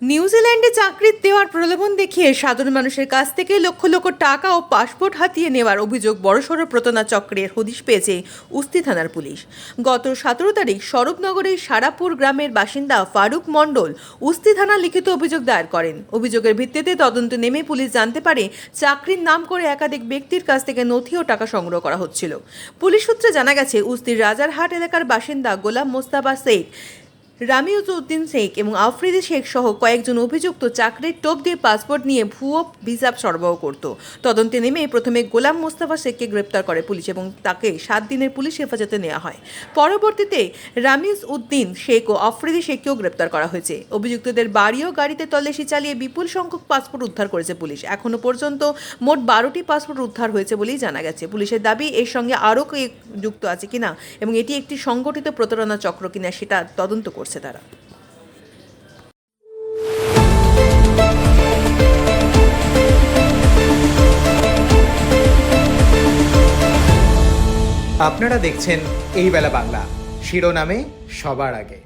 নিউজিল্যান্ডে চাকরি দেওয়ার প্রলোভন দেখিয়ে সাধারণ মানুষের কাছ থেকে লক্ষ লক্ষ টাকা ও পাসপোর্ট হাতিয়ে নেওয়ার অভিযোগ বড়সড় প্রতারণা চক্রের হদিশ পেয়েছে উস্তি থানার পুলিশ। গত 17 তারিখ স্বরূপনগরের সারাপুর গ্রামের বাসিন্দা ফারুক মণ্ডল উস্তি থানায় লিখিত অভিযোগ দায়ের করেন। অভিযোগের ভিত্তিতে তদন্তে নেমে পুলিশ জানতে পারে চাকরির নাম করে একাধিক ব্যক্তির কাছ থেকে নথি ও টাকা সংগ্রহ করা হচ্ছিল। পুলিশ সূত্রে জানা গেছে, উস্তির রাজারহাট এলাকার বাসিন্দা গোলাম মোস্তফা শেখ, রামিউদ্দিন শেখ এবং আফ্রিদি শেখ সহ কয়েকজন অভিযুক্ত চাকরির টোপ দিয়ে পাসপোর্ট নিয়ে ভুয়ো ভিসা সরবরাহ করত। তদন্তে নেমে প্রথমে গোলাম মোস্তফা শেখকে গ্রেপ্তার করে পুলিশ এবং তাকে 7 দিনের পুলিশ হেফাজতে নেওয়া হয়। পরবর্তীতে রামিউদ্দিন শেখ ও আফ্রিদি শেখকেও গ্রেপ্তার করা হয়েছে। অভিযুক্তদের বাড়ি ও গাড়িতে তল্লাশি চালিয়ে বিপুল সংখ্যক পাসপোর্ট উদ্ধার করেছে পুলিশ। এখনও পর্যন্ত মোট 12টি পাসপোর্ট উদ্ধার হয়েছে বলেই জানা গেছে। পুলিশের দাবি, এর সঙ্গে আরও যুক্ত আছে কিনা এবং এটি একটি সংগঠিত প্রতারণা চক্র কিনা সেটা তদন্ত করছে তারা। আপনারা দেখছেন এই বেলা বাংলা, শিরোনামে সবার আগে।